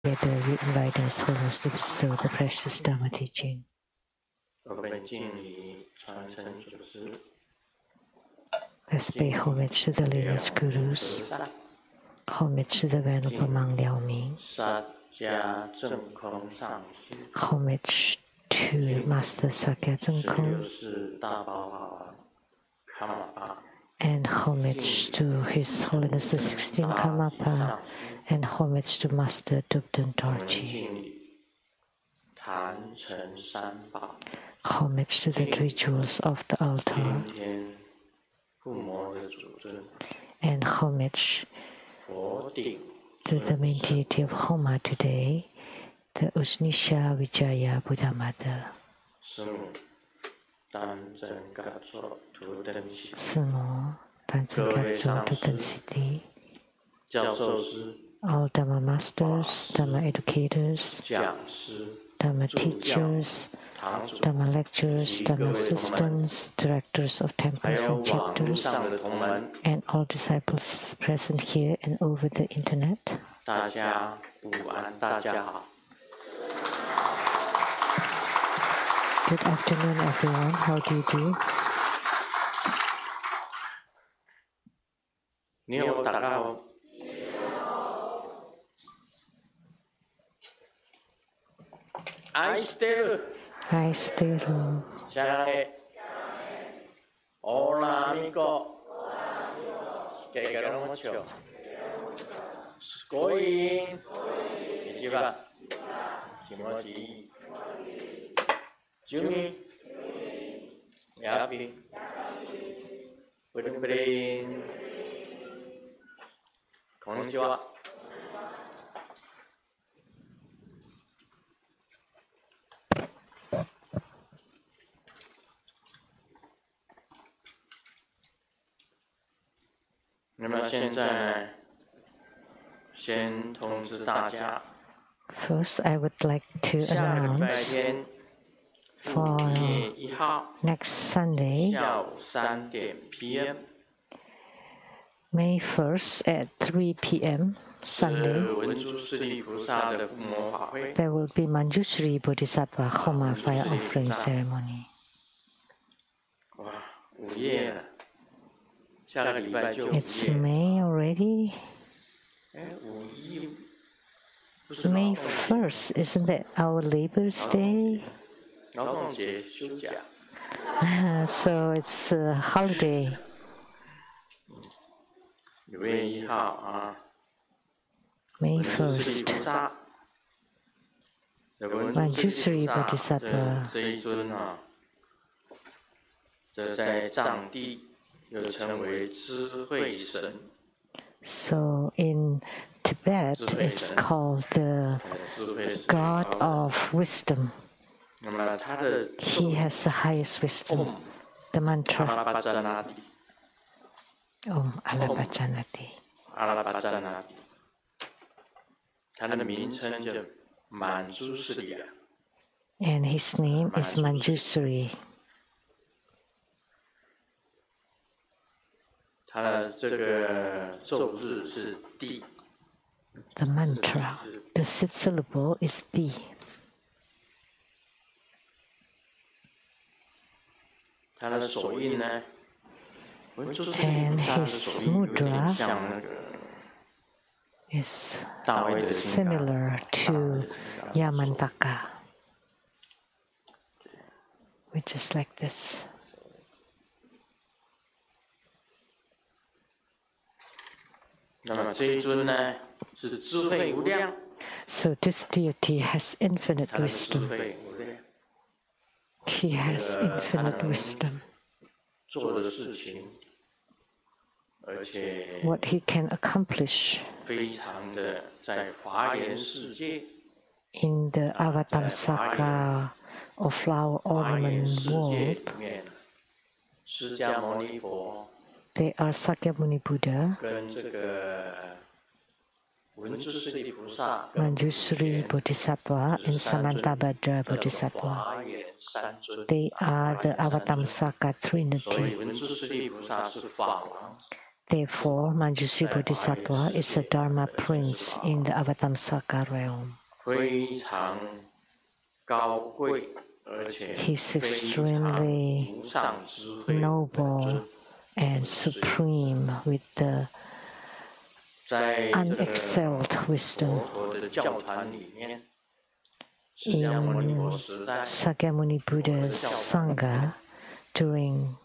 Together we invite His Holiness to bestow the precious Dharma teaching. Let's pay homage to the lineage gurus, homage to the Venerable Mang Liao Ming, homage to Master Sakya Zhengkong, and homage to His Holiness the 16th Karmapa, and homage to Master Dubden Dorji. Homage to the three jewels of the altar, and homage to the main deity of Homa today, the Usnisha Vijaya Buddha Mother. Sumo Tanzan Kapso Tutan City. All Dhamma masters, Dhamma educators, Dhamma teachers, Dhamma lecturers, Dhamma assistants, directors of temples and chapters, and all disciples present here and over the internet. Good afternoon, everyone. How do you do? I stay home. Hola, amigo. Going. Kimochi. Jumi. Yapi. Pudin. Konnichiwa. First, I would like to announce for next Sunday, May 1st at 3 p.m. Sunday, there will be Manjushri Bodhisattva Homa fire offering ceremony. It's May already? May 1st, isn't that our Labor's Day? So it's a holiday. May 1st. Manjushri Bodhisattva. So in Tibet, it's called the God of Wisdom. He has the highest wisdom. The mantra Om Alabhajanati. And his name is Manjushri. The mantra, the sixth syllable is Di. And his mudra is similar to Yamantaka, which is like this. So this deity has infinite wisdom. He has infinite wisdom. What he can accomplish in the Avatamsaka or flower ornament world, they are Sakyamuni Buddha, Manjushri Bodhisattva, and Samantabhadra Bodhisattva. They are the Avatamsaka Trinity. Therefore, Manjushri Bodhisattva is a Dharma prince in the Avatamsaka realm. He's extremely noble and supreme with the unexcelled wisdom. In Sakyamuni Buddha's Sangha, during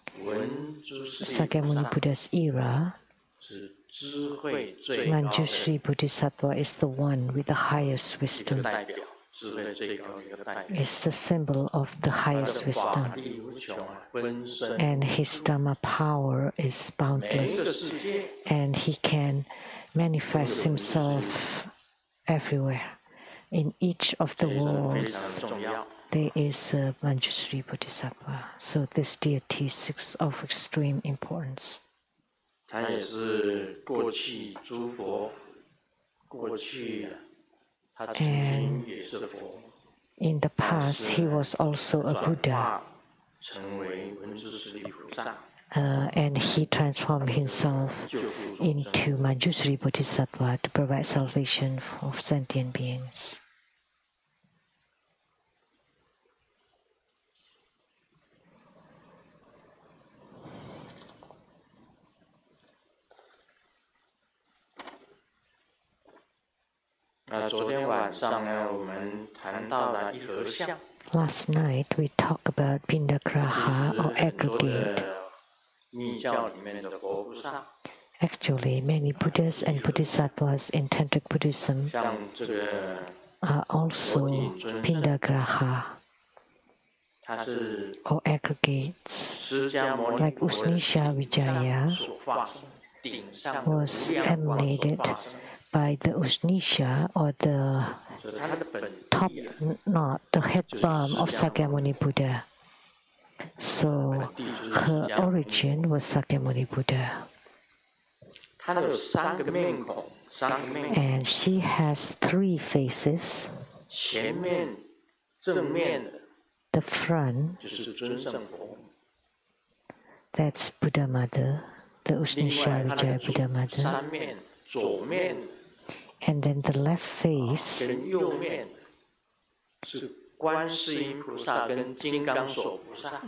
Sakyamuni Buddha's era, Manjushri Bodhisattva is the one with the highest wisdom. It's the symbol of the highest wisdom. And his Dhamma power is boundless. And he can manifest himself everywhere. In each of the worlds, there is a Manjushri Bodhisattva. So this deity is of extreme importance. And in the past, he was also a Buddha. And he transformed himself into Manjushri Bodhisattva to provide salvation for sentient beings. Last night we talked about Pindagraha or aggregate. Actually, many Buddhas and Bodhisattvas in Tantric Buddhism are also Pindagraha or aggregates. Like Usnisha Vijaya was emanated by the Usnisha or the top knot, the head balm of Sakyamuni Buddha. So her origin was Sakyamuni Buddha. And she has three faces. The front, that's Buddha Mother, the Usnisha Vijaya Buddha Mother. And then the left face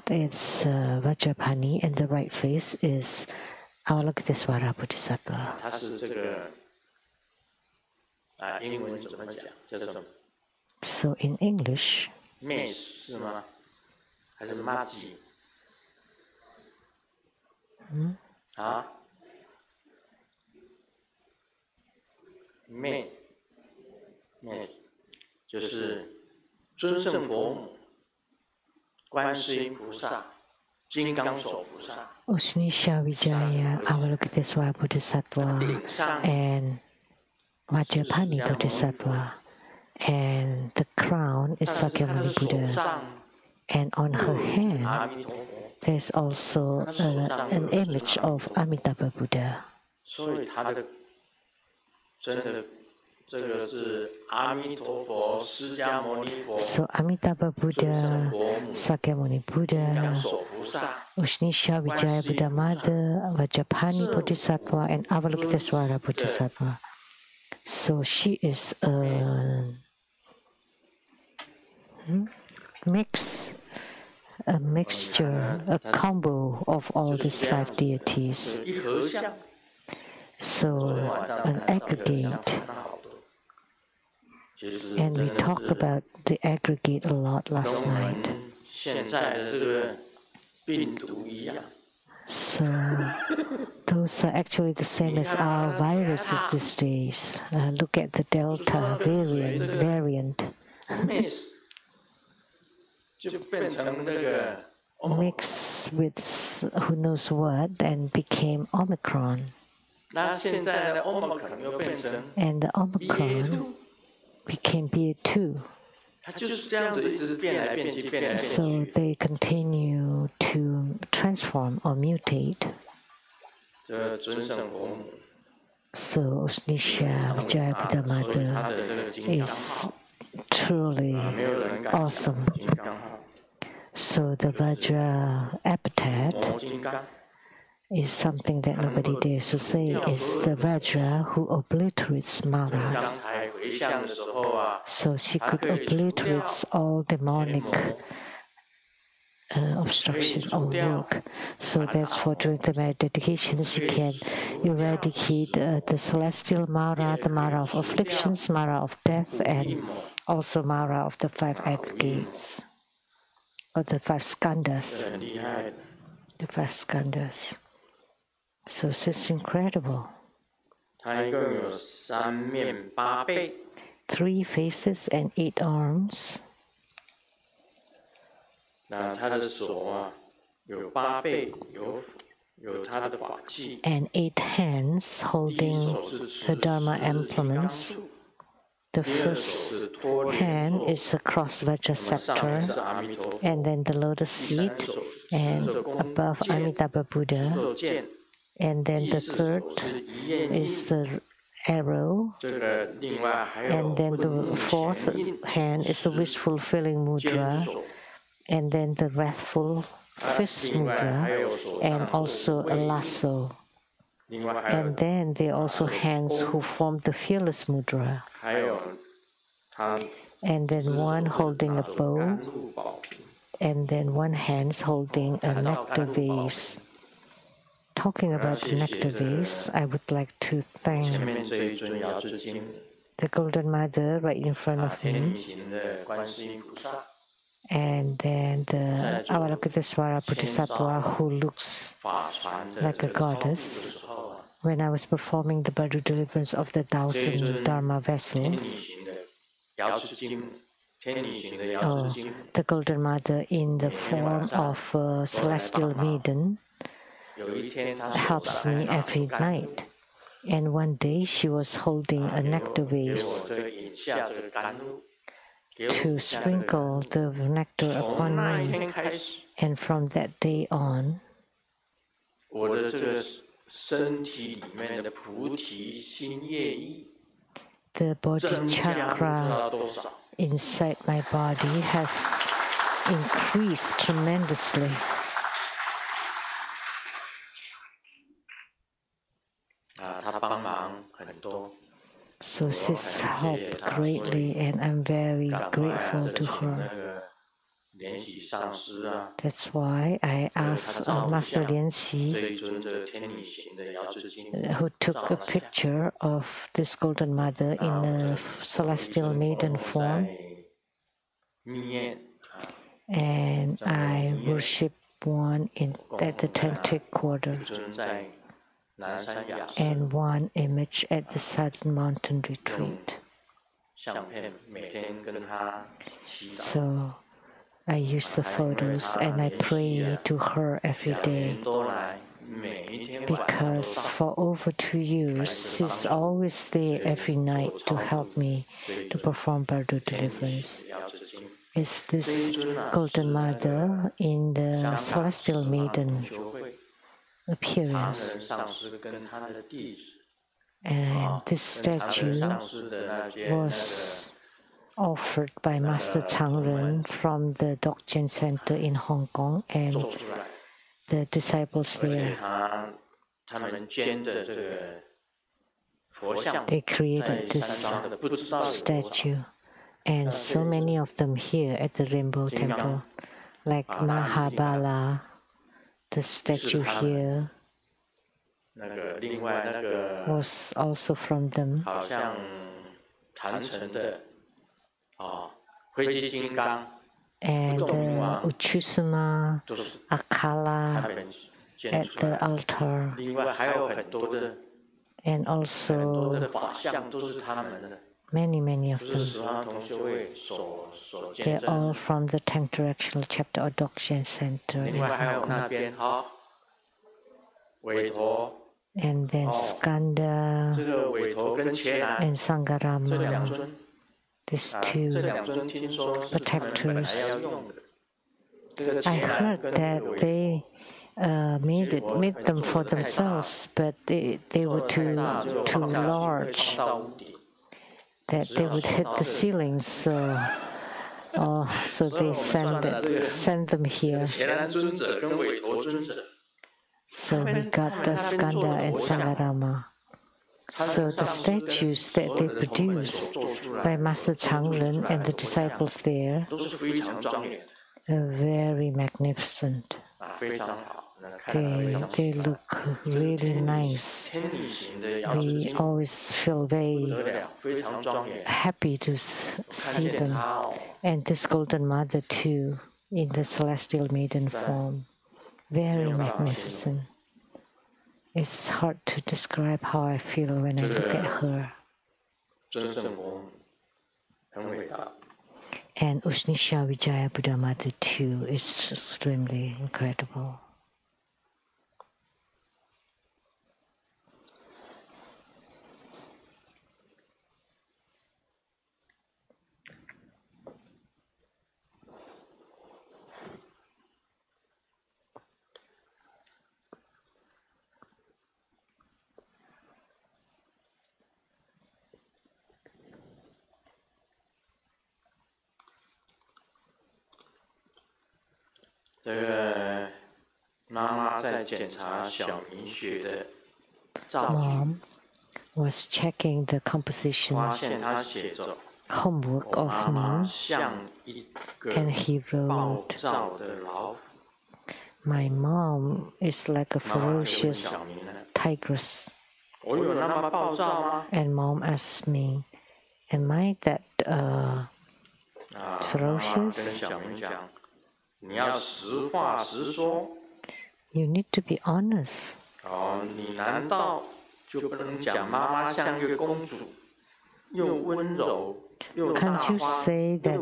it's Vajrapani, and the right face is Avalokitesvara Bodhisattva. So in English, Usnisha Vijaya, Avalokitesvara Bodhisattva, and Vajrapani Bodhisattva. And the crown is Sakyamuni Buddha. And on her hand, there's also an image of Amitabha Buddha. So Amitabha Buddha, Sakyamuni Buddha, Usnisha Vijaya Buddha Mother, Vajrapani Bodhisattva, and Avalokitesvara Bodhisattva. So she is a mixture, a combo of all these five deities. So an aggregate. And we talked about the aggregate a lot last night. So those are actually the same as our viruses these days. Look at the Delta variant. Mixed with who knows what and became Omicron. And the Omicron became BA2. So they continue to transform or mutate. So Usnisha Vijaya Buddha Mother is truly awesome. So the Vajra epithet is something that nobody dares to say, is the Vajra who obliterates Maras. So she could obliterate all demonic obstruction or work. So therefore, during the meditation, she can eradicate the celestial Mara, the Mara of afflictions, Mara of death, and also Mara of the 5 aggregates, or the 5 skandhas. The 5 skandhas. So this is incredible. 3 faces and 8 arms. And 8 hands holding her Dharma implements. The first hand is a cross Vajra scepter, and then the lotus seed, and above Amitabha Buddha. And then the third is the arrow, and then the fourth hand is the wish-fulfilling mudra, and then the wrathful fist mudra, and also a lasso. And then there are also hands who form the fearless mudra. And then one holding a bow, and then one hand holding a nectar vase. Talking about the nectar vase, I would like to thank the Golden Mother right in front of me, and then the Avalokitesvara Bodhisattva who looks like a goddess. When I was performing the Bardo deliverance of the 1,000 Dharma vessels, the Golden Mother in the form of a celestial maiden helps me every night. And one day she was holding a nectar vase to sprinkle the nectar upon me. And from that day on, the Bodhi chakra inside my body has increased tremendously. So she's helped greatly, and I'm very grateful to her. That's why I asked Master Lian Xi, who took a picture of this Golden Mother in a celestial maiden form, and I worship one at the Tantric quarter, and one image at the Southern Mountain Retreat. So I use the photos and I pray to her every day, because for over 2 years she's always there every night to help me to perform Bardo deliverance. It's this Golden Mother in the celestial maiden appearance. And this statue was offered by Master Changren from the Dokjen Center in Hong Kong, and the disciples there, they created this statue, and so many of them here at the Rainbow Temple, like Mahabala, the statue here was also from them. And Uchusuma, Akala at the altar, and also many of them. They're all from the Tank Directional Chapter or Dokjen Center in Hong Kong. And then Skanda and Sangarama, these 2 protectors. I heard that they made them for themselves, but they were too large, that they would hit the ceilings. So they send them here. So we got the Skanda and Salarama. So the statues that they produce by Master Changren and the disciples there are very magnificent. They look really nice. We always feel very happy to see them. And this Golden Mother too, in the celestial maiden form. Very magnificent. It's hard to describe how I feel when I look at her. And Ushnisha Vijaya Buddha Mother too is extremely incredible. Mom was checking the composition homework of me, and he wrote, "My mom is like a ferocious tigress." And Mom asked me, "Am I that ferocious?" You need to be honest. Can't you say that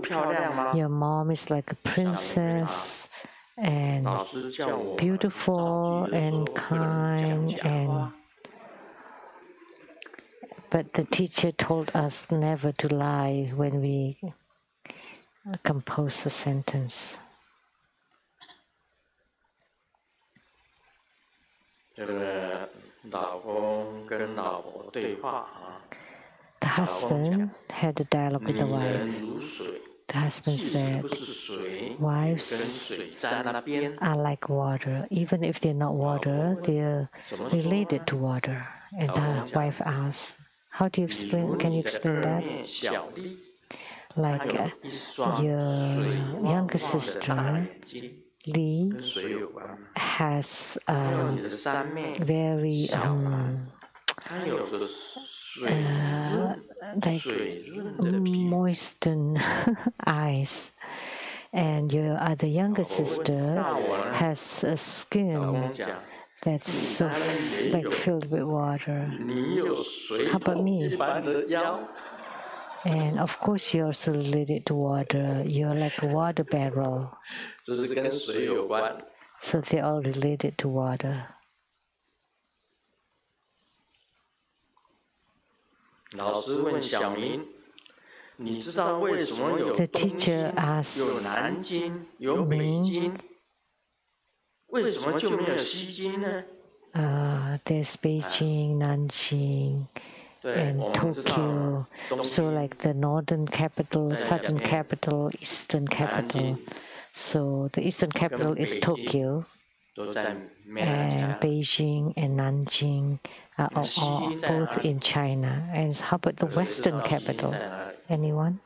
your mom is like a princess and beautiful and kind But the teacher told us never to lie when we compose a sentence. The husband had a dialogue with the wife. The husband said, "Wives are like water. Even if they're not water, they're related to water." And the wife asked, "How do you explain? Can you explain that?" Like your younger sister, Lee, has very like moistened eyes, and your other younger sister has a skin that's so like filled with water. How about me? And of course, you're also related to water. You're like a water barrel. So they're all related to water. The teacher asked me, there's Beijing, Nanjing, and Tokyo. So like the northern capital, southern capital, eastern capital. So the eastern capital is Tokyo, and Beijing and Nanjing are all both in China. And how about the western capital? Anyone?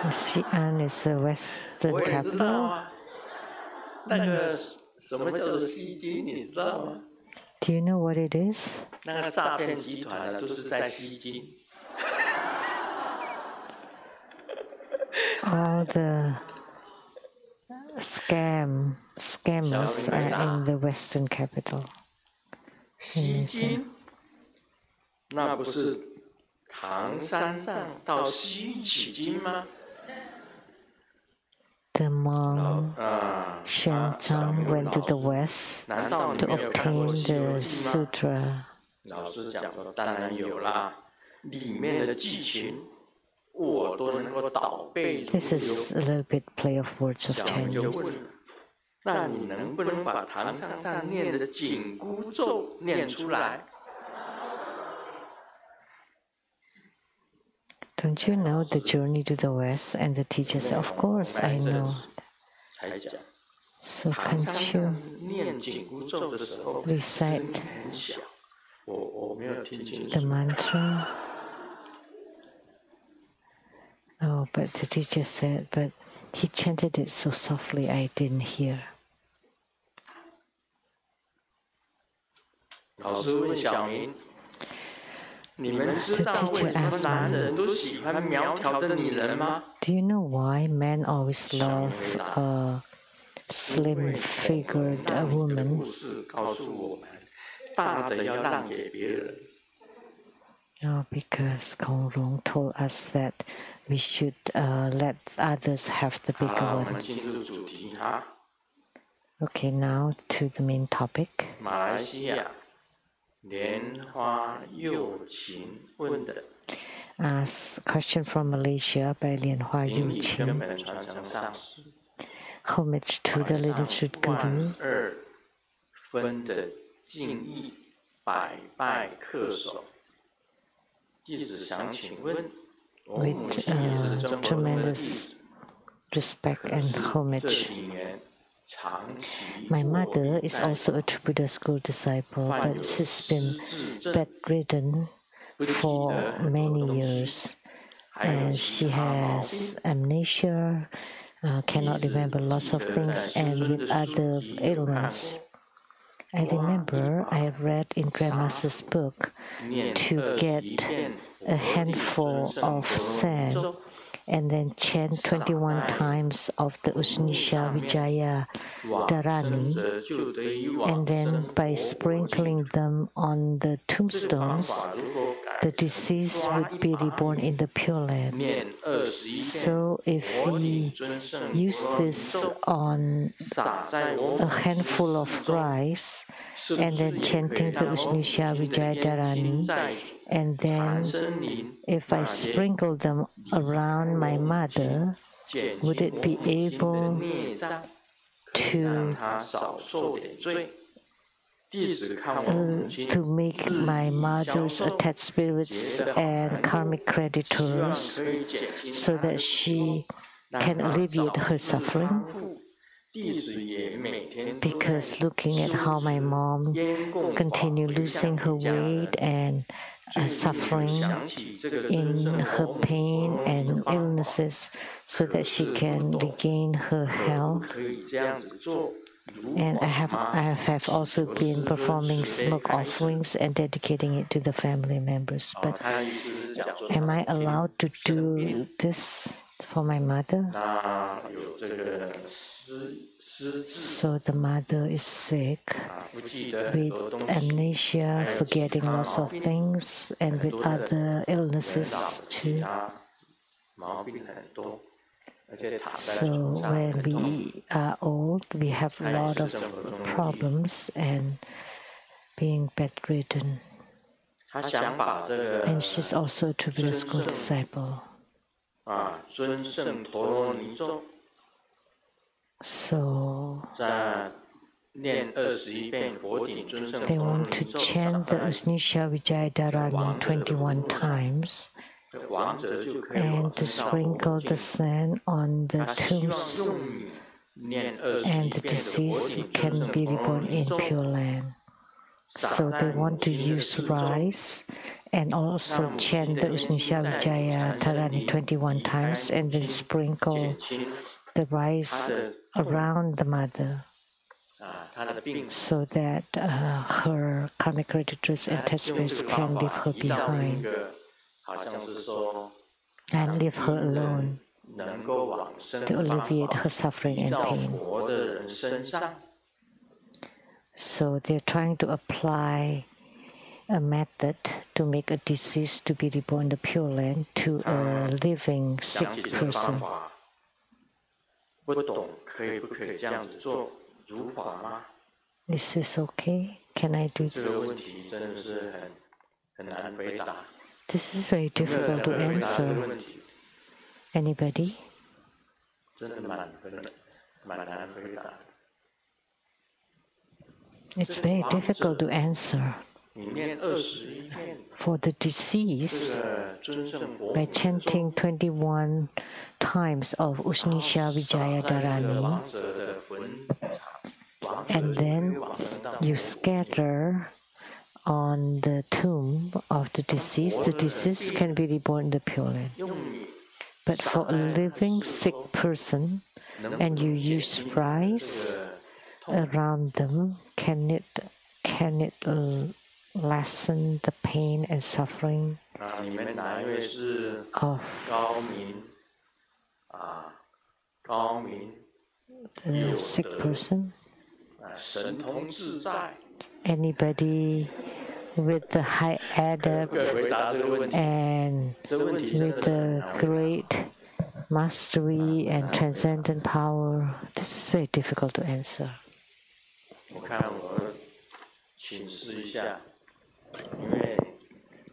Xi'an is the western capital. Do you know what it is? All the scammers are in the western capital. The monk Xuanzang went to the west to obtain the Sutra. This is a little bit play of words of Chinese. Don't you know the journey to the West? And the teacher said, of course, I know. So can't you recite the mantra? Oh, but the teacher said, but he chanted it so softly I didn't hear. The teacher asked me, do you know why men always love a slim-figured woman? Oh, because Kong Rong told us that we should let others have the bigger ones. Okay, now to the main topic. Question from Malaysia by Lian Hua Yu Qin. Homage to the lineage Guru. With tremendous respect and homage. My mother is also a Buddha school disciple, but she's been bedridden for many years. And she has amnesia, cannot remember lots of things, and with other ailments. I remember I read in Grandmaster's book to get a handful of sand and then chant 21 times of the Ushnisha Vijaya Dharani, and then by sprinkling them on the tombstones, the deceased would be reborn in the Pure Land. So if we use this on a handful of rice, and then chanting the Ushnisha Vijaya Dharani, and then if I sprinkle them around my mother, would it be able to make my mother's attached spirits and karmic creditors so that she can alleviate her suffering? Because looking at how my mom continued losing her weight and suffering in her pain and illnesses so that she can regain her health. And I have also been performing smoke offerings and dedicating it to the family members. But am I allowed to do this for my mother? So the mother is sick with amnesia, forgetting lots of things, and with other illnesses too. So when we are old, we have a lot of problems and being bedridden. And she's also a Buddha school disciple. So they want to chant the Ushnisha Vijaya Dharani 21 times and to sprinkle the sand on the tombs, and the deceased can be reborn in Pure Land. So they want to use rice and also chant the Ushnisha Vijaya Dharani 21 times and then sprinkle the rice around the mother so that her karmic creditors and attached spirits can leave her behind and leave her alone to alleviate her suffering and pain. So they're trying to apply a method to make a deceased to be reborn in the Pure Land to a living sick person. Is this okay? Can I do this? This is very difficult to answer. Anybody? It's very difficult to answer. for the deceased by chanting 21 times of Ushnisha Vijaya Dharani, and then you scatter on the tomb of the deceased can be reborn in the Pure Land. But for a living sick person, and you use rice around them, can it lessen the pain and suffering of the sick person? Anybody with the high adept and with the great mastery and transcendent power? This is very difficult to answer.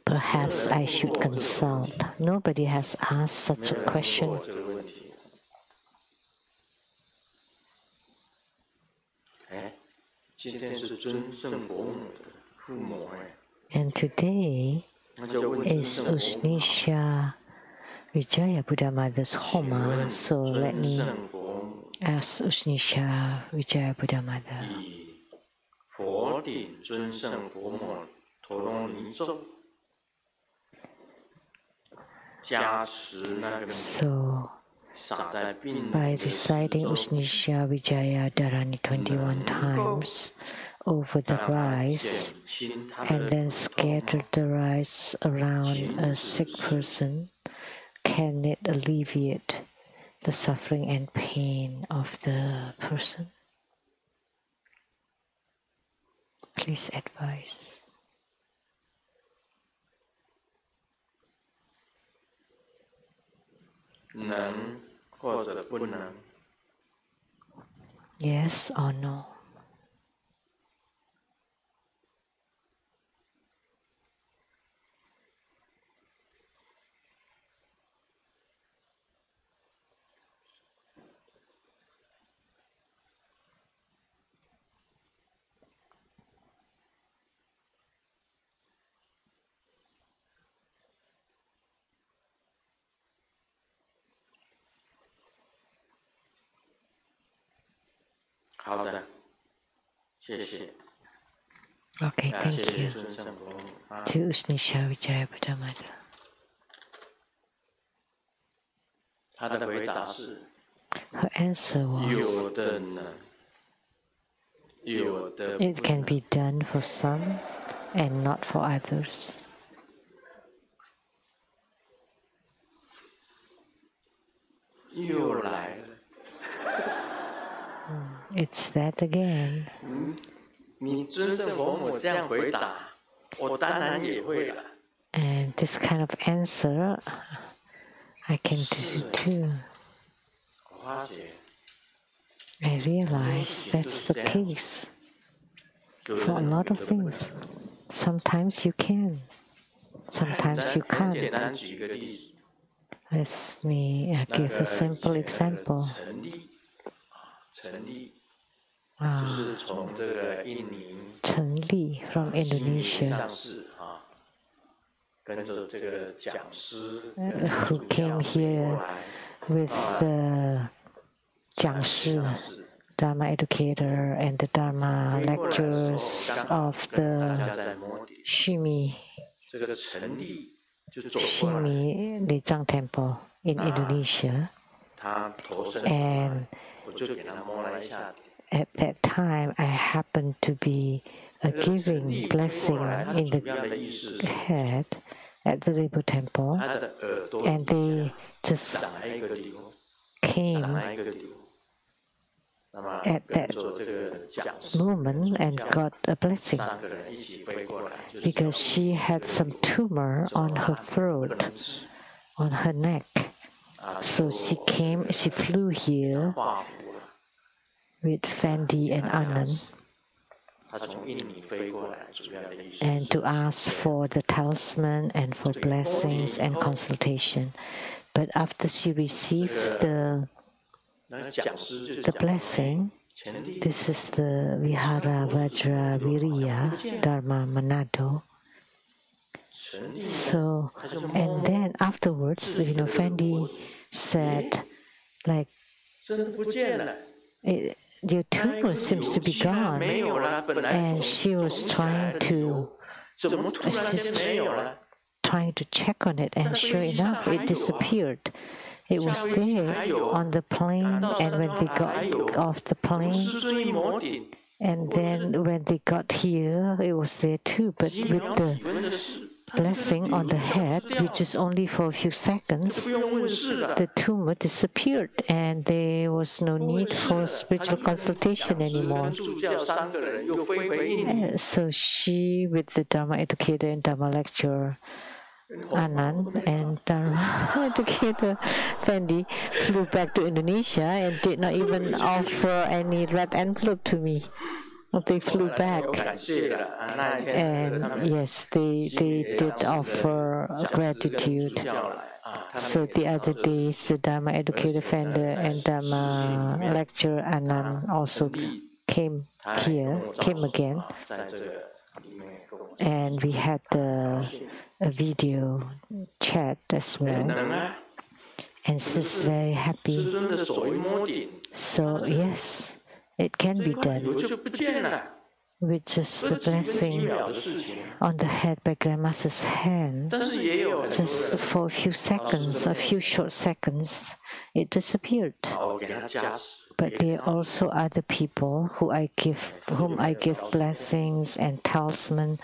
Perhaps I should consult. Nobody has asked such a question. And today is Ushnisha Vijaya Buddha Mother's Homa, so let me ask Ushnisha Vijaya Buddha Mother. So, by reciting Ushnisha Vijaya Dharani 21 times over the rice, and then scatter the rice around a sick person, can it alleviate the suffering and pain of the person? Please advise. Yes or no? Okay, thank you to Ushnisha Vijaya Buddha Mother. Her answer was, it can be done for some and not for others. It's that again. And this kind of answer I can do too. I realize that's the case for a lot of things. Sometimes you can, sometimes you can't. Let me give a simple example. Chen Li from Indonesia, who came here with the Jiangshi, Dharma educator, and the Dharma lectures of the Shimi Lizang Temple in Indonesia. And at that time, I happened to be giving blessing in the head at the Rinpo Temple, and they just came at that moment and got a blessing because she had some tumor on her throat, on her neck. So she flew here with Fendi and Anand, and to ask for the talisman and for blessings and consultation. But after she received the blessing, This is the Vihara Vajra Viriya Dharma Manado. So, and then afterwards, Fendi said, like, your tumor seems to be gone. And she was trying to assist, trying to check on it, and sure enough, it disappeared. It was there on the plane, and when they got off the plane, and then when they got here, it was there too. But with the blessing on the head, which is only for a few seconds, the tumor disappeared, and there was no need for spiritual consultation anymore. So she, with the Dharma educator and Dharma lecturer, Anand, and Dharma educator Fendi, flew back to Indonesia and did not even offer any red envelope to me. They flew back, and yes, they did offer gratitude. So the other days, the Dharma educator Fendi and Dharma lecturer Anand also came again, and we had a video chat as well, and she's very happy. So yes, it can be done with just the blessing on the head by Grandmaster's hand. Just for a few seconds, a few short seconds, it disappeared. But there are also other people whom I give blessings and talisman,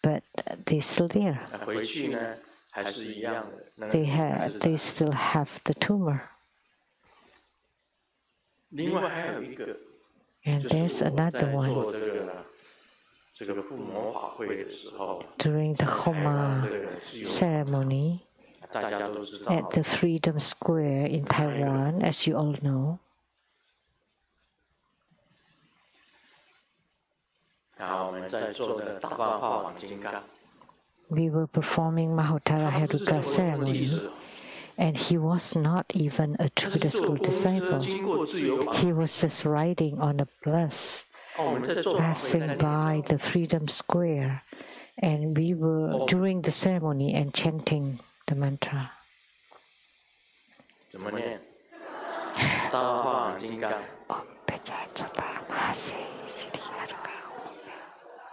but they're still there. They still have the tumor. And there's another one. During the Homa ceremony at the Freedom Square in Taiwan, as you all know, we were performing Mahottara Heruka ceremony, and he was not even a Buddha school disciple. He was just riding on a bus, passing by the Freedom Square, and we were during the ceremony and chanting the mantra.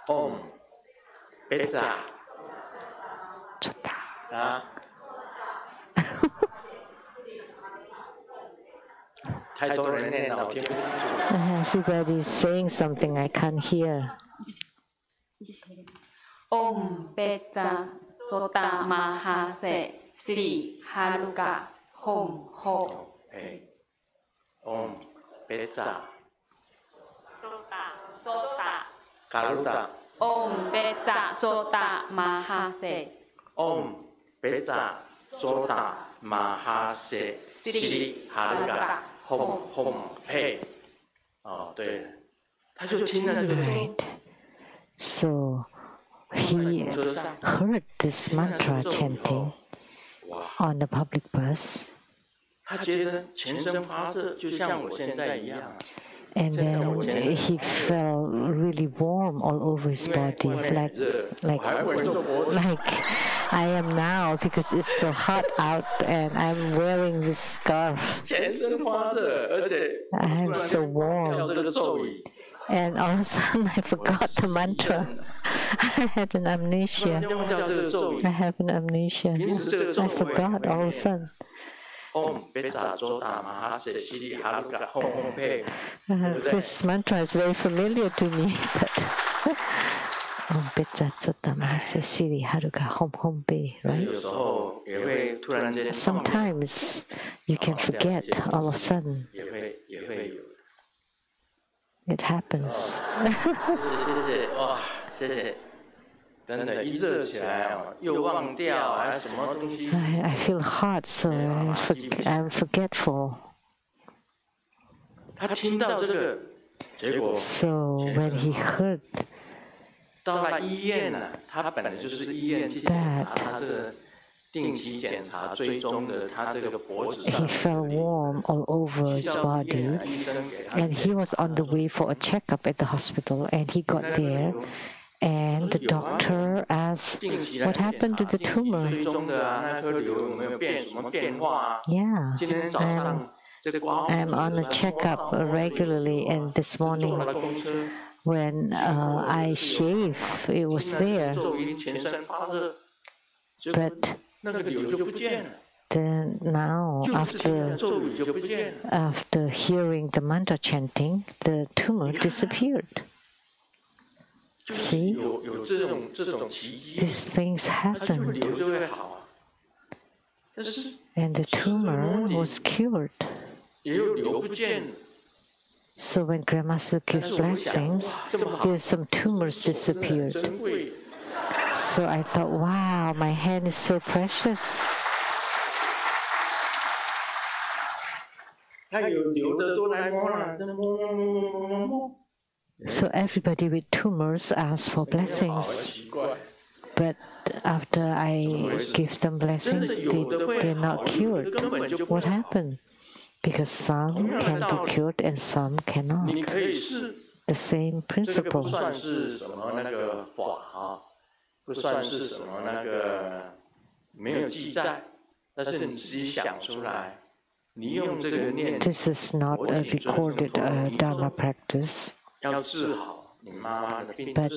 Om Pecha. Everybody is saying something I can't hear. Om Pecha Sota Mahase Sri Haruka Hom Ho. Om Pecha Sota Karuta. Om Pecha Sota Mahase. Om Pecha Sota Mahase Sri Haruka Hom Hom Hey. 哦，对，他就听了这个。Right. So he heard this mantra chanting on the public bus. 他觉得全身发热，就像我现在一样。And then he felt really warm all over his body, like I am now, because it's so hot out and I'm wearing this scarf. I am so warm. And all of a sudden I forgot the mantra. I had an amnesia. I have an amnesia. I forgot all of a sudden. This mantra is very familiar to me, but right? Sometimes you can forget all of a sudden. It happens. I feel hot, so I'm forgetful. So when he heard that he felt warm all over his body, and he was on the way for a checkup at the hospital, and he got there, and the doctor asked, what happened to the tumor? Yeah, I'm on a checkup regularly, and this morning when I shave, it was there. But then now, after hearing the mantra chanting, the tumor disappeared. See? These things happened. And the tumor was cured. So when Grandmaster gave blessings, there's some tumors disappeared. So I thought, wow, my hand is so precious. So everybody with tumors asks for blessings. But after I give them blessings, they're not cured. What happened? Because some can be cured and some cannot. The same principle. This is not a recorded Dharma practice. But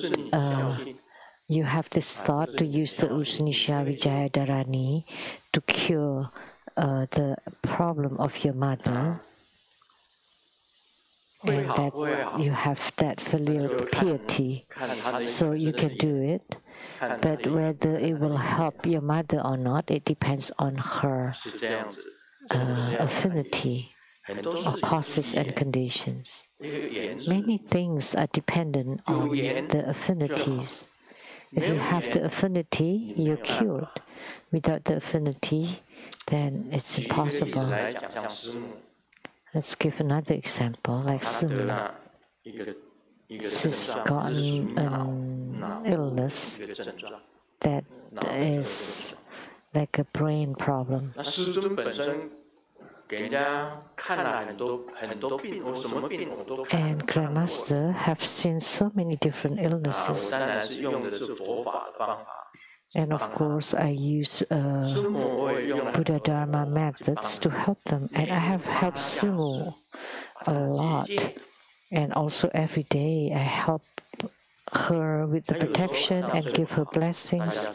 you have this thought to use the Usnisha Vijayadharani to cure the problem of your mother, and that you have that filial piety, so you can do it. But whether it will help your mother or not, it depends on her affinity or causes and conditions. Many things are dependent on the affinities. If you have the affinity, you're cured. Without the affinity, then it's impossible. Let's give another example, like Simu. She's gotten an illness that is like a brain problem. And Grandmaster have seen so many different illnesses. And of course, I use Buddha Dharma methods to help them. And I have helped Simu a lot. And also every day I help her with the protection and give her blessings.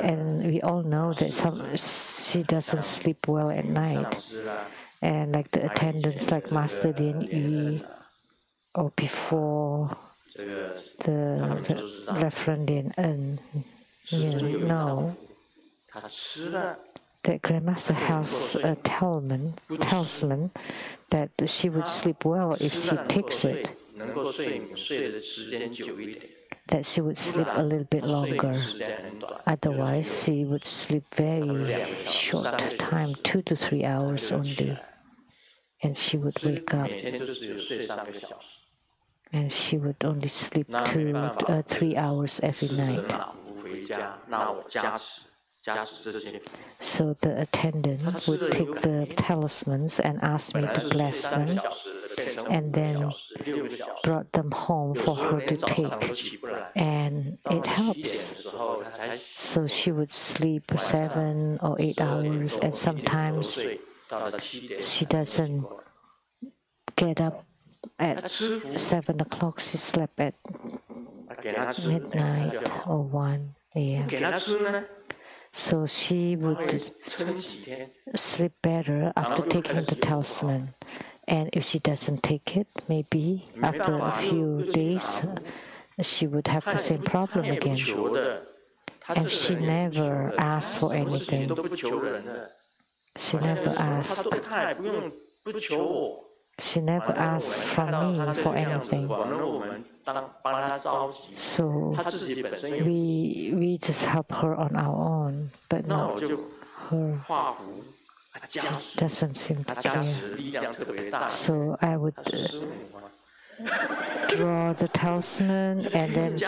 And we all know that she doesn't sleep well at night. And like the attendants like Master Lien Yi, or before the Reverend Lien En, you know that Grandmaster has a talisman that she would sleep well if she takes it, that she would sleep a little bit longer. Otherwise, she would sleep very short time, 2 to 3 hours only. And she would wake up. And she would only sleep 2 to 3 hours every night. So the attendant would take the talismans and ask me to bless them, and then brought them home for her to take. And it helps. So she would sleep 7 or 8 hours, and sometimes she doesn't get up at 7 o'clock. She slept at midnight or 1 a.m. So she would sleep better after taking the talisman. And if she doesn't take it, maybe after a few days, she would have the same problem again. And she never asked for anything. She never asked. She never asked from me for anything. So we just help her on our own, but not her. She doesn't seem to care. So I would draw the talisman, and then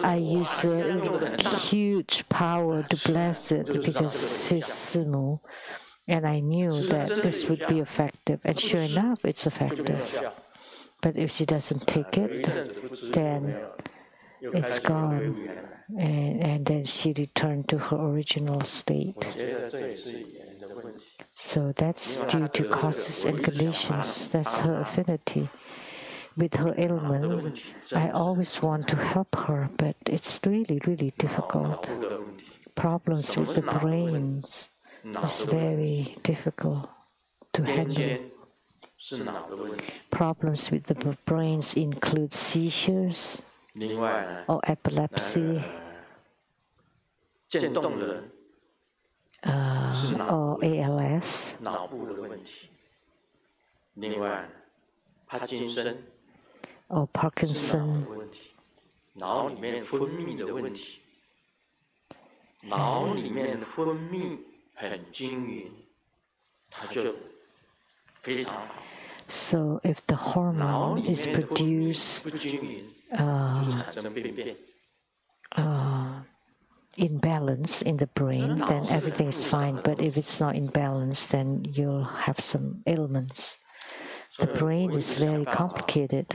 I use a huge power to bless it because she's Simu. And I knew that this would be effective. And sure enough, it's effective. But if she doesn't take it, then it's gone. And then she returned to her original state. So that's due to causes and conditions. That's her affinity. With her ailment, I always want to help her, but it's really, really difficult. Problems with the brains is very difficult to handle. Problems with the brains include seizures or epilepsy or ALS. Or Parkinson. So if the hormone is produced in balance in the brain, then everything is fine. But if it's not in balance, then you'll have some ailments. The brain is very complicated.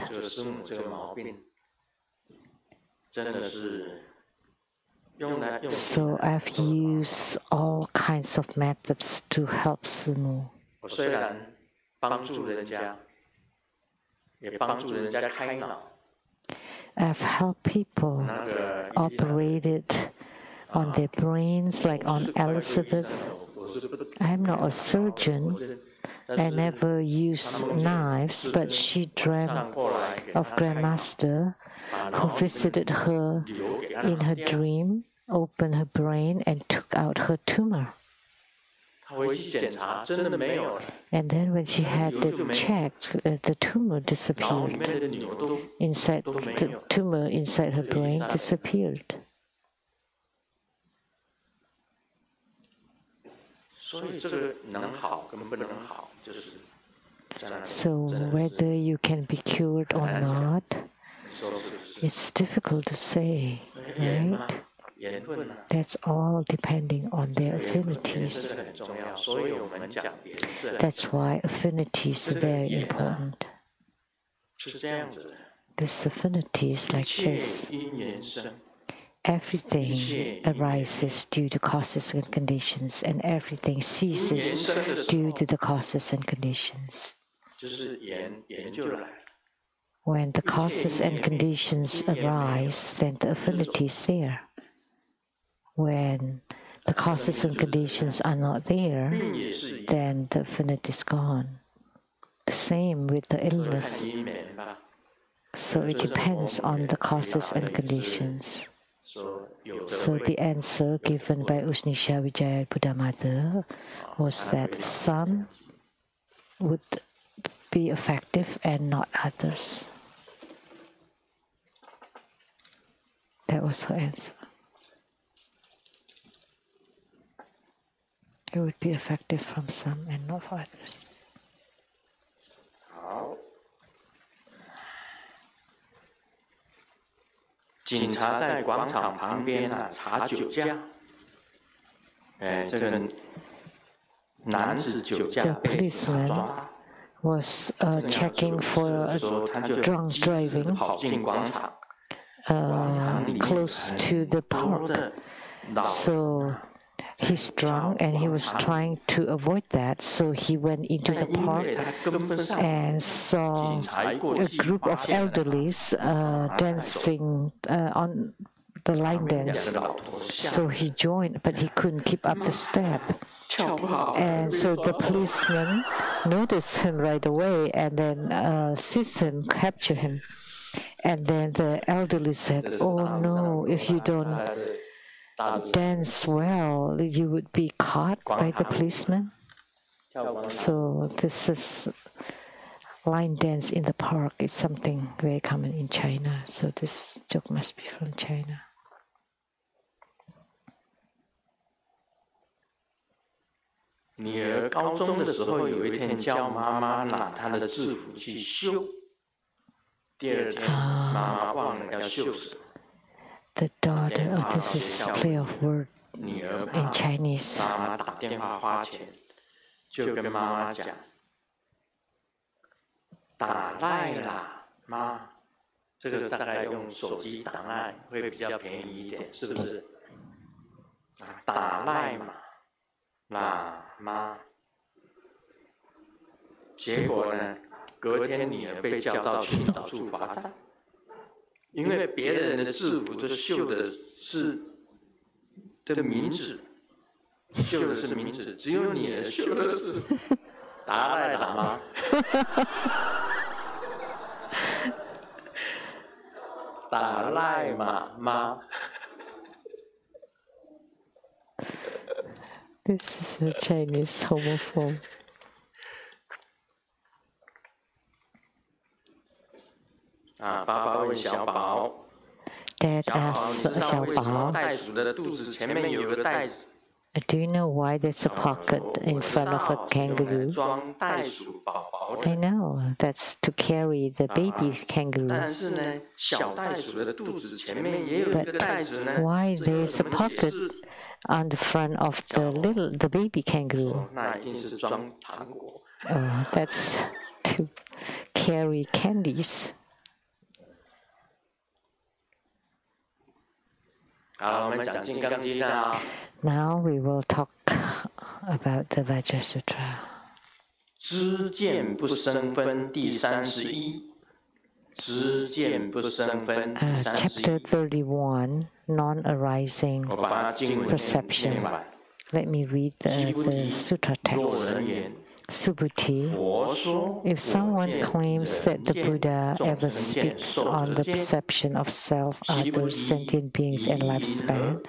So I've used all kinds of methods to help Simu. I've helped people operated on their brains, like on Elizabeth. I'm not a surgeon. I never used knives, but she dreamt of Grandmaster who visited her in her dream, opened her brain, and took out her tumor. And then when she had it checked, the tumor disappeared. The tumor inside her brain disappeared. So whether you can be cured or not, it's difficult to say, right? That's all depending on their affinities. That's why affinities are very important. This affinity is like this. Everything arises due to causes and conditions, and everything ceases due to the causes and conditions. When the causes and conditions arise, then the affinity is there. When the causes and conditions are not there, then the affinity is gone. The same with the illness. So it depends on the causes and conditions. So the answer given by Usnisha Vijaya Buddha Mother was that some would be effective and not others. That was her answer. It would be effective from some and not for others. The policeman was checking for drunk driving close to the park. So he's drunk and he was trying to avoid that. So he went into the park and saw a group of elderlies dancing on the line dance. So he joined, but he couldn't keep up the step. And so the policeman noticed him right away and then seized him, captured him. And then the elderly said, "Oh no, if you don't dance well, you would be caught by the policeman." So this is line dance in the park. It's something very common in China. So this joke must be from China. 第二天，妈妈忘了要绣什么。 The daughter, this is play of word 女儿 in Chinese. 妈妈打电话花钱，就跟妈妈讲：“打赖啦，妈。”这个大概用手机打赖会比较便宜一点，是不是？打赖嘛，啦妈。结果呢，隔天女儿被叫到训导处罚站。 因为别人的制服都绣的是的名字，绣的是名字，只有你的绣的是达赖喇嘛。达赖喇嘛。This is a Chinese homophone. 爸爸问小宝 Dad asks 小宝 袋鼠的肚子前面有个袋子。 Do you know why there's a pocket in front of a kangaroo? 装袋鼠宝宝 I know, that's to carry the baby kangaroo. 但是呢，小袋鼠的肚子前面也有一个袋子呢。 Why there's a pocket on the front of the baby kangaroo? 那一定是装糖果。 Oh, that's to carry candies. 好，我们讲《金刚经》啊。 Now we will talk about the Vajra Sutra. 知见不生分第31。知见不生分第31。Chapter 31, non-arising perception. Let me read the sutra text. Subhuti, if someone claims that the Buddha ever speaks on the perception of self, others, sentient beings, and lifespan,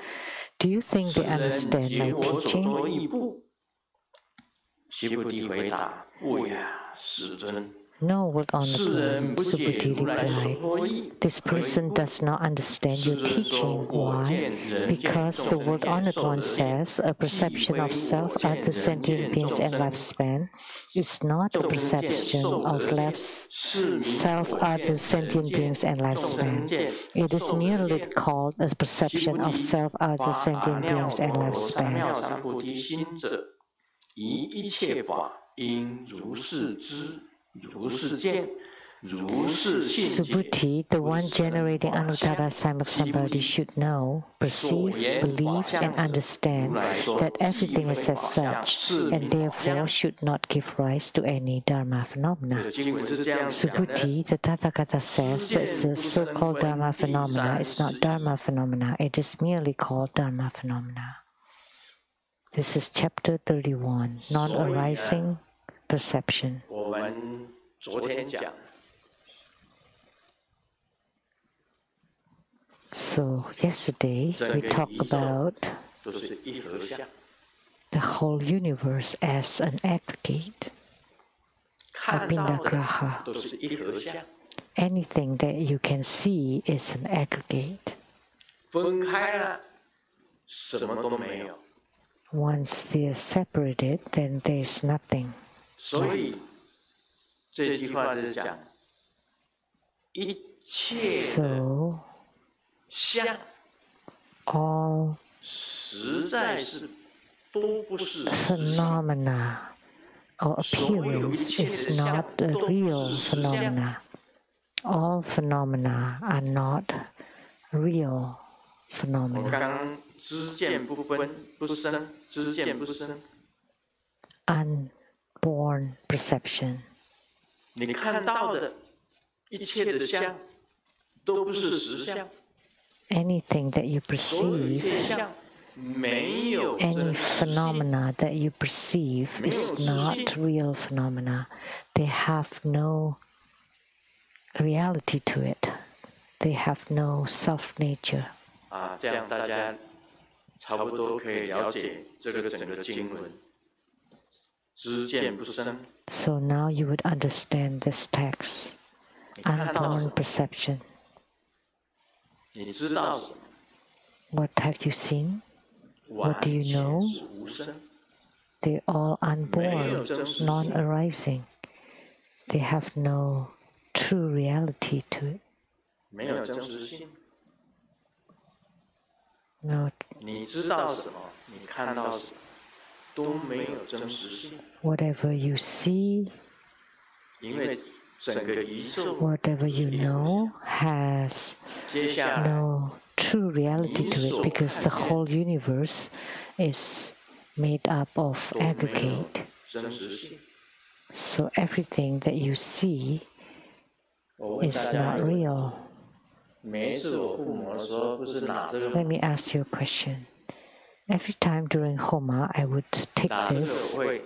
do you think they understand my teaching? 须菩提回答：不呀，世尊。 No, Lord Honorable, Subhuti replied, this person does not understand your teaching. Why? Because the Lord Honored One says a perception of self, other sentient beings, and lifespan is not a perception of self, other sentient beings, and lifespan. It is merely called a perception of self, other sentient beings, and lifespan. 如是见，如是信解。 Subhuti, the one generating Anuttara Samyak-Sambhadi, should know, perceive, believe, and understand that everything is as such, and therefore should not give rise to any Dharma phenomena. Subhuti, the Tathagata says that the so-called Dharma phenomena is not Dharma phenomena, it is merely called Dharma phenomena. This is chapter 31, non-arising perception. 我们昨天讲 So yesterday we talked about 都是一合相， the whole universe as an aggregate, 看到的 Abhinnagraha. 都是一合相， Anything that you can see is an aggregate. 分开了，什么都没有。 Once they are separated, then there's nothing. 所以这句话就是讲，一切的 So 相， all 实在是都不是实相。 phenomena or appearance is not a real phenomena. All phenomena are not real 我 phenomena. 刚刚知见不分不生，知见不生。 Unborn perception. 你看到的一切的相，都不是实相。 Anything that you 所有一 perceive, 切相，没有 any 真实性。 phenomena that you perceive is not real phenomena. They have no reality to it. They have no self-nature. 这样大家差不多可以了解这个整个经文。知见不生， So now you would understand this text, 你看到什 unborn 么？ perception. 你知道什么？ What have you seen? 完 What do you 全 know? 是无生， They're all 没有 unborn, 真实性。 non-arising. They have no true reality to it. 没有真实性。 No. 你知道什么，你看到什么，都没有真实性。 Whatever you see, 因为整个宇宙 whatever you know has 接下来 no true reality to it because the whole universe is made up of 都没有 aggregate. 真实性。 So everything that you see 我问 is 大家 not，real. 每一次我护摩的时候，不是拿这个 Let me ask you a question. Every time during Homa, I would take 拿这个 this 会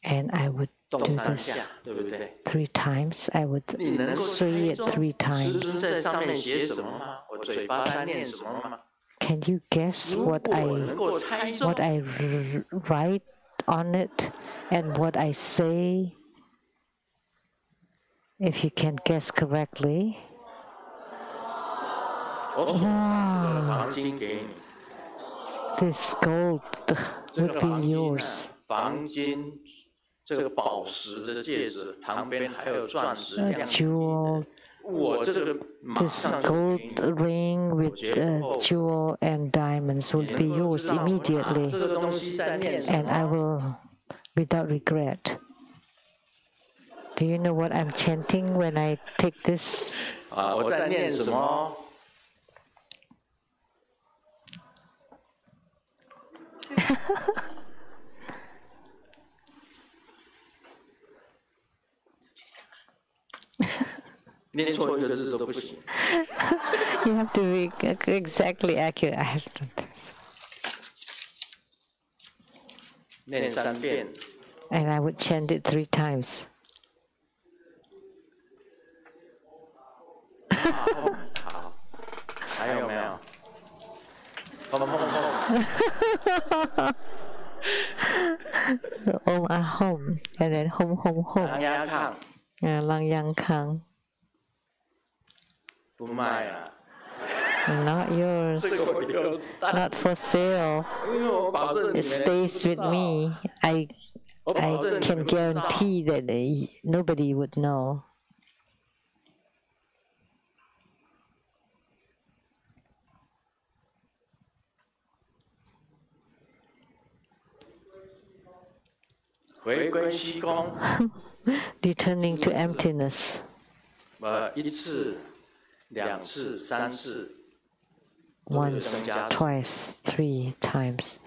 and I would 动 do 3 this 下，对不对？ 3 times. I would 你能够 say 猜 it 中 3师 times. 尊在上面写什么吗？我嘴巴在念什么吗？ Can you guess 如 what 果能够 I 猜中， write on it and what I say? If you can guess correctly, 我送这个黄金给你， this gold 这 would 个 be 黄金呢 yours. 黄金这个宝石的戒指旁边还有钻石 A 亮晶晶 jewel, 的，我这个马 this 上就 gold 给你。 ring with jewel and diamonds would be 能够 yours 知道 immediately, 这个东西在念什 and I 么？ will, without regret. Do you know what I'm chanting when I take this? 啊，我在念什么？念错一个字都不行。 You have to be exactly accurate. I have done this. 念3遍。 And I would chant it 3 times. 好，还有没有？砰砰砰！ Om Ahom, and then Hom Hom 狼 Hom. 牙抗 Lang Yang Kang. 不卖啊！ Not yours. 这个我有单， Not for sale. 因为我保证 It 你 stays with me. I 我保证 I 你 can 们不知道。 guarantee that nobody would know. 回归虚空， Returning to emptiness. 1次、2次、3次， Once, twice, 3 times.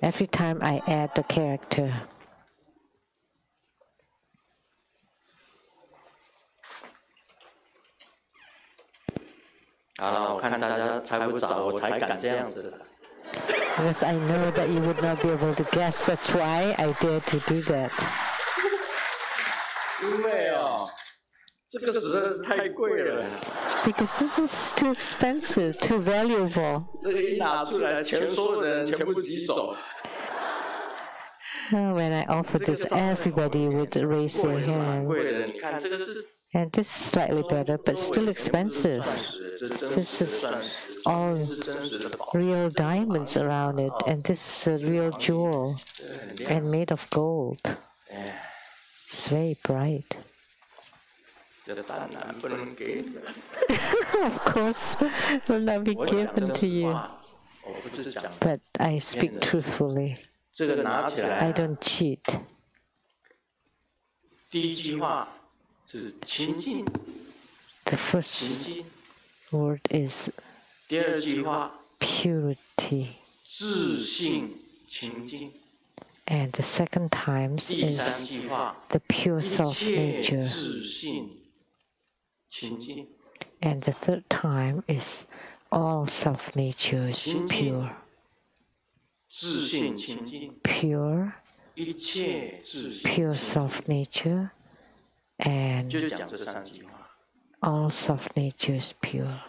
Every time I add the character. 好了，我看大家猜不着，我才敢这样子的。 Because I know that you would not be able to guess. That's why I dare to do that. 因为哦，这个实在是太贵了， Because this is too expensive, too valuable. 这个一拿出来，所有的人全部举手。 When I offer this, everybody would raise their 蛮 hand. 贵的，你看这个是 And this is slightly better, but still expensive. 这是 All 真实的宝， real diamonds around it, and this is a real jewel 很亮。 and made of gold. 哎， It's very bright. 这当然不能给你。 Of course, will not be 我讲 given 真 to 实 you, 话，我不是讲 but I speak truthfully. 这个拿起 I 来。 don't cheat. 第一句话是清净， The 清 first 净。 word is 第二句话 purity, 自性清净。 and the second times 第三 is 句话 the pure 一 self 切 nature, 自性清净。 and the third time is all self nature is pure. 自性清净， Pure, 一切自性 pure 清 self nature, 净， and 就讲这3句话。 all self nature is pure.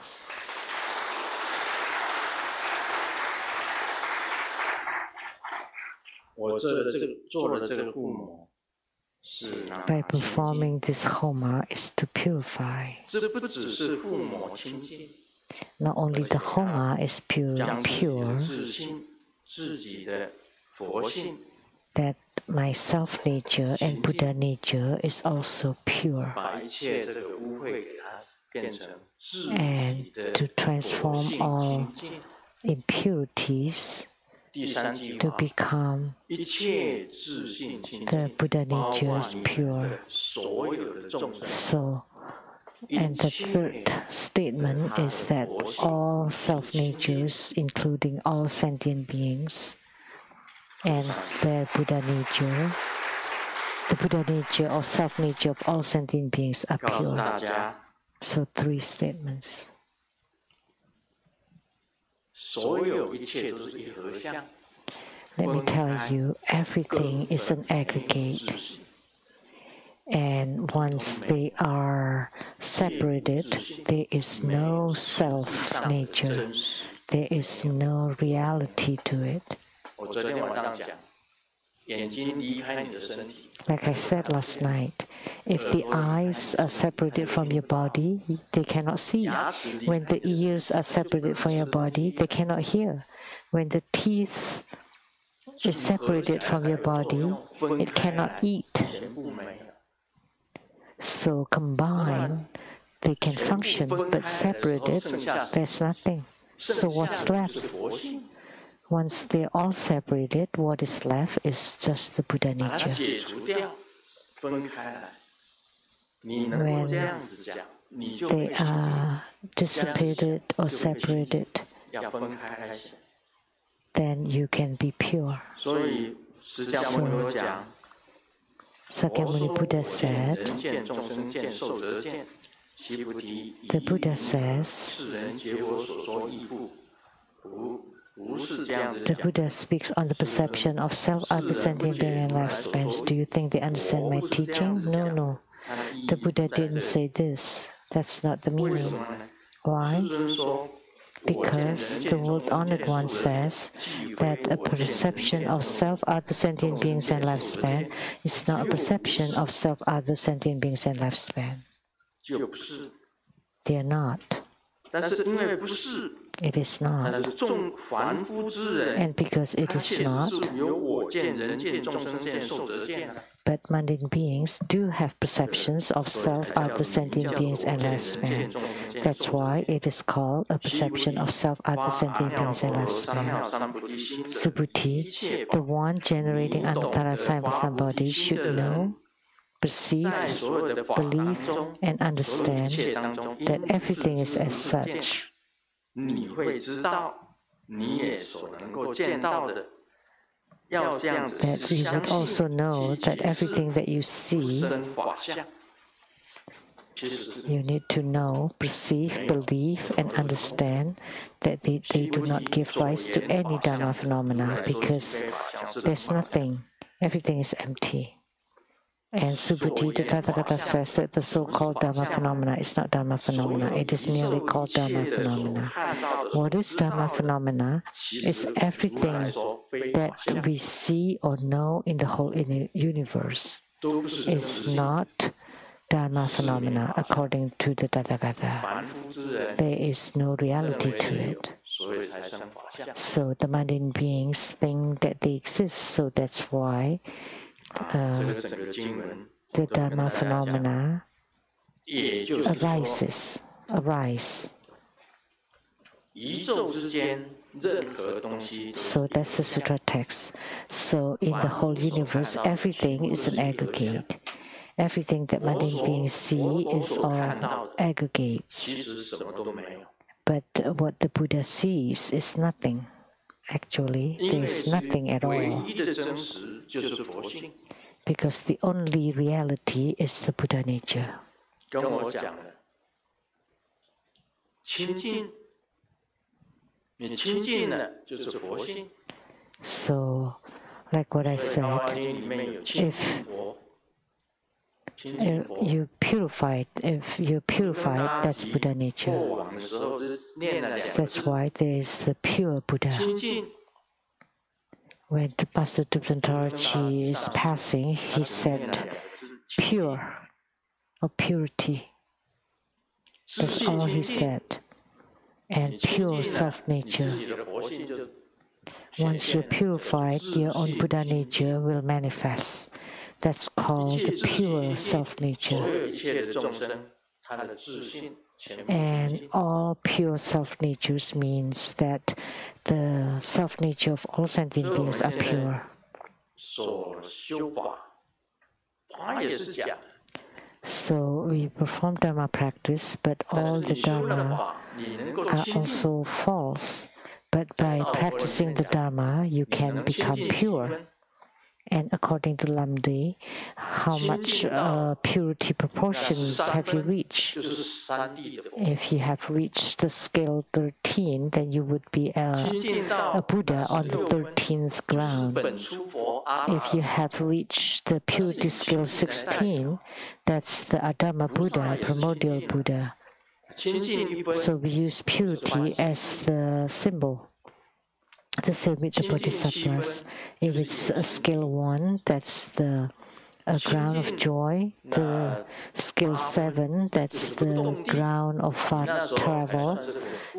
我做了这个护摩，是拿 By 清净。 performing this homa is to purify. 这不只是护摩清净， Not only the homa is 将自己的 pure, 自性、自己的佛性 that my self-nature and Buddha nature is also pure. And to transform all impurities to become the Buddha nature is pure. So, and the third statement is that all self-natures, including all sentient beings, and their Buddha nature, the Buddha nature or self-nature of all sentient beings are pure. So 3 statements. Let me tell you, everything is an aggregate. And once they are separated, there is no self-nature. There is no reality to it. Like I said last night, if the eyes are separated from your body, they cannot see. When the ears are separated from your body, they cannot hear. When the teeth is separated from your body, it cannot eat. So combined, they can function, but separated, there's nothing. So what's left? Once they're all separated, what is left is just the Buddha nature. When they are dissipated or separated, then you can be pure. So, Sakyamuni Buddha said, the Buddha says, the Buddha speaks on the perception of self, other sentient being and lifespans. Do you think they understand my teaching? No. The Buddha didn't say this. That's not the meaning. Why? Because the World Honored One says that a perception of self, other sentient beings and lifespan is not a perception of self, other sentient beings and lifespan. They are not. It is not. And because it is not, but mundane beings do have perceptions of self, other sentient beings, and lifespan. That's why it is called a perception of self, other sentient beings, and lifespan. Subhuti, the one generating Anuttara Sambodhi, should know, perceive, believe, and understand that everything is as such. That you would also know that everything that you see, you need to know, perceive, believe, and understand that they do not give rise to any Dharma phenomena because there's nothing, everything is empty. And Subhuti, the Tathagata says that the so-called Dharma phenomena is not Dharma phenomena, it is merely called Dharma phenomena. What is Dharma phenomena? It's everything that we see or know in the whole universe. It's not Dharma phenomena according to the Tathagata. There is no reality to it. So the mundane beings think that they exist, so that's why the Dharma phenomena arise. So that's the sutra text. So in the whole universe, everything is an aggregate. Everything that mundane beings see is all aggregates. But what the Buddha sees is nothing. Actually, there is nothing at all. Because the only reality is the Buddha nature. So, like what I said, if you're purified, that's Buddha nature. That's why there is the pure Buddha. When the Master Dubdhantarji is passing, he said, pure, or purity. That's all he said. And pure self-nature. Once you're purified, your own Buddha nature will manifest. That's called the pure self-nature. And all pure self-natures means that the self-nature of all sentient beings are pure. So we perform Dharma practice, but all the Dharma are also false. But by practicing the Dharma, you can become pure. And according to Lamde, how much purity proportions have you reached? If you have reached the scale 13, then you would be a Buddha on the 13th ground. If you have reached the purity scale 16, that's the Adama Buddha, primordial Buddha. So we use purity as the symbol. The same with the Bodhisattvas. If it's a scale 1, that's the ground of joy. The scale 7, that's the ground of far travel.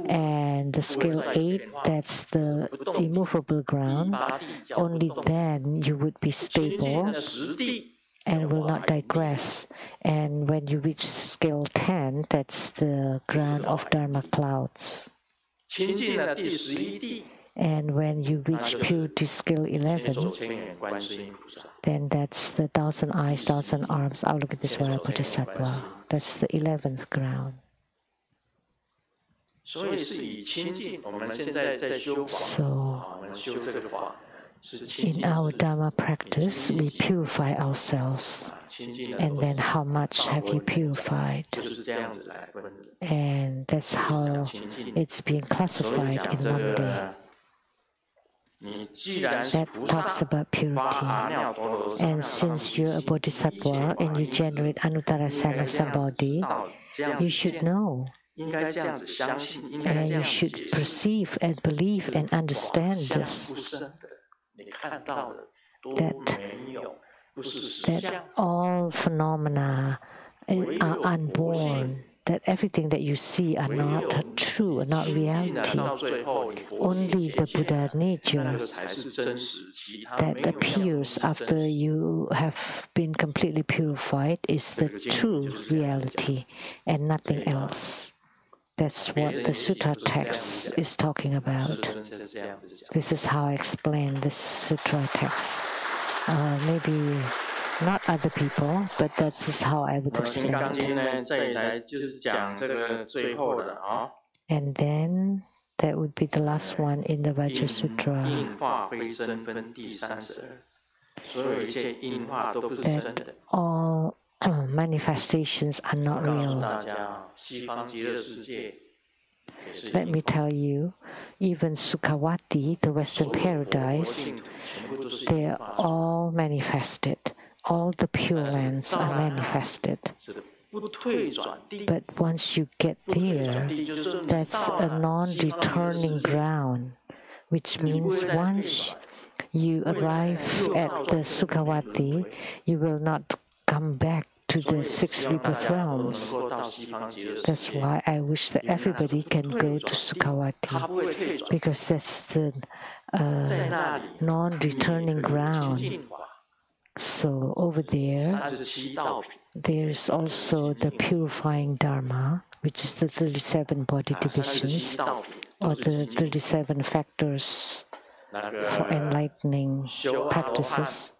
And the scale 8, that's the immovable ground. Only then you would be stable and will not digress. And when you reach scale 10, that's the ground of Dharma clouds. And when you reach purity scale 11, then that's the 1,000 eyes, 1,000 arms, Avalokitesvara Bodhisattva. That's the 11th ground. So, in our Dharma practice, we purify ourselves. And then how much have you purified? And that's how it's being classified in Lamde. That talks about purity. And since you're a bodhisattva and you generate anuttara samasa-bodhi, you should know. And you should perceive and believe and understand this. That all phenomena are unborn. That everything that you see are not true, are not reality. Only the Buddha nature that appears after you have been completely purified is the true reality and nothing else. That's what the Sutra text is talking about. This is how I explain this Sutra text. Maybe not other people, but that's just how I would explain it. And then that would be the last one in the Vajra Sutra. That all manifestations are not real. Let me tell you, even Sukhavati, the Western paradise, they are all manifested. All the pure lands are manifested. But once you get there, that's a non-returning ground, which means once you arrive at the Sukhavati, you will not come back to the 6 rebirth realms. That's why I wish that everybody can go to Sukhavati, because that's the non-returning ground. So over there's also the purifying Dharma, which is the 37 body divisions, or the 37 factors for enlightening practices.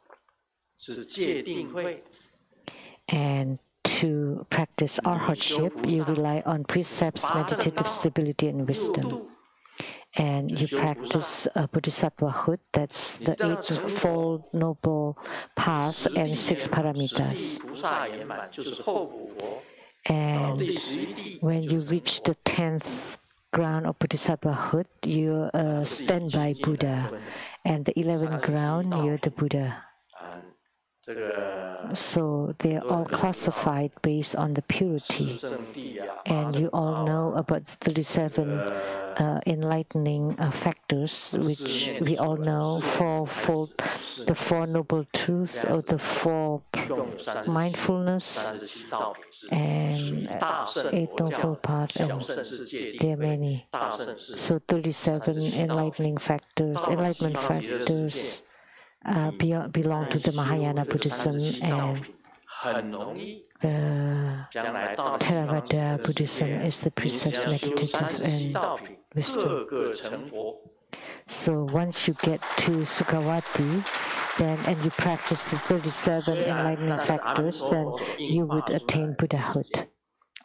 And to practice arhatship, you rely on precepts, meditative stability, and wisdom. And you practice bodhisattvahood, that's the 8-fold noble path and 6 paramitas. And when you reach the 10th ground of bodhisattvahood, you're a standby Buddha. And the 11th ground, you're the Buddha. So they are all classified based on the purity. And you all know about the 37 enlightening factors, which we all know, the four noble truths, or the four mindfulness, and eightfold path, and there are many. So 37 enlightening factors, enlightenment factors belong to the Mahayana Buddhism, and the Theravada Buddhism is the precepts, meditative, and wisdom. So once you get to Sukhavati, and you practice the 37 enlightening factors, then you would attain Buddhahood.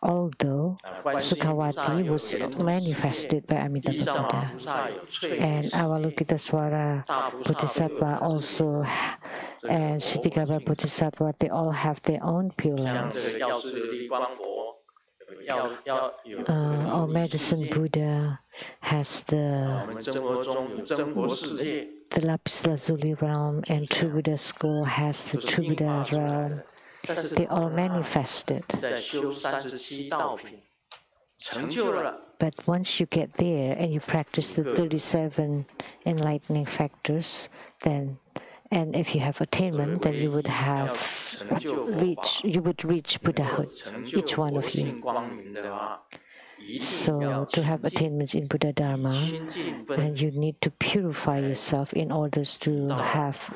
Although Sukhavati was manifested by Amitabha Buddha, and Avalokitesvara Bodhisattva also, and Ksitigarbha Bodhisattva, they all have their own pure lands. Our medicine Buddha has the Lapis Lazuli realm, and True Buddha school has the True Buddha realm. They all manifested. But once you get there and you practice the 37 enlightening factors, then, and if you have attainment, then you would reach Buddhahood, each one of you. So to have attainments in Buddha Dharma, and you need to purify yourself in order to have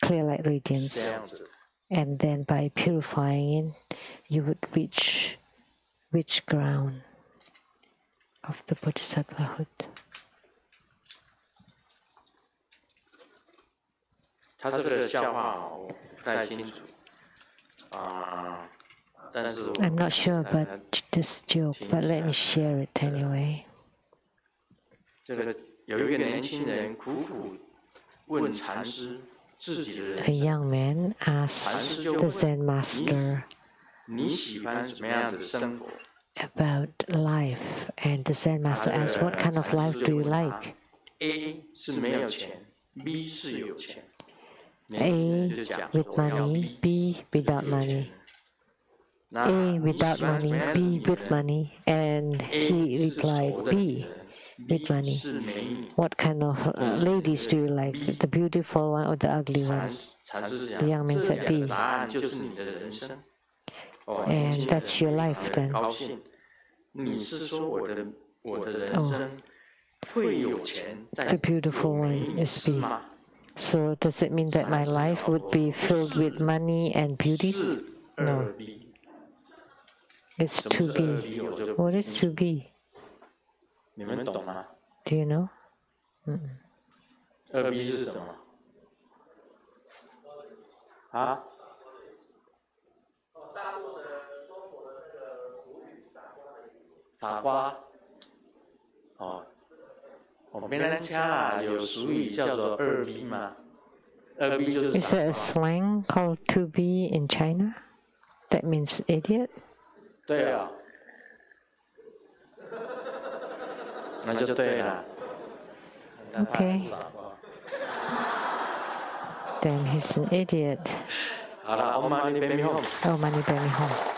clear light radiance. And then by purifying it, you would reach ground of the Bodhisattvahood. I'm not sure about this joke, but let me share it anyway. A young man asked the Zen master about life, and the Zen master asked, "What kind of life do you like?" A with money, B without money. A without money, B with money, and he replied, B with money. What kind of ladies do you like, the beautiful one or the ugly one? The young man said B. And that's your life then. Oh. The beautiful one is B. So does it mean that my life would be filled with money and beauties? No. It's to be. What is to be? Do you know? 2B 是什么？啊？傻瓜。哦，我们南腔有俗语叫做2B 嘛。2B 就是。Is there a slang called 2B in China? That means idiot. 对啊。那就对了。Okay. Then he's an idiot.好了，Om Mani Padme Hum. Om Mani Padme Hum.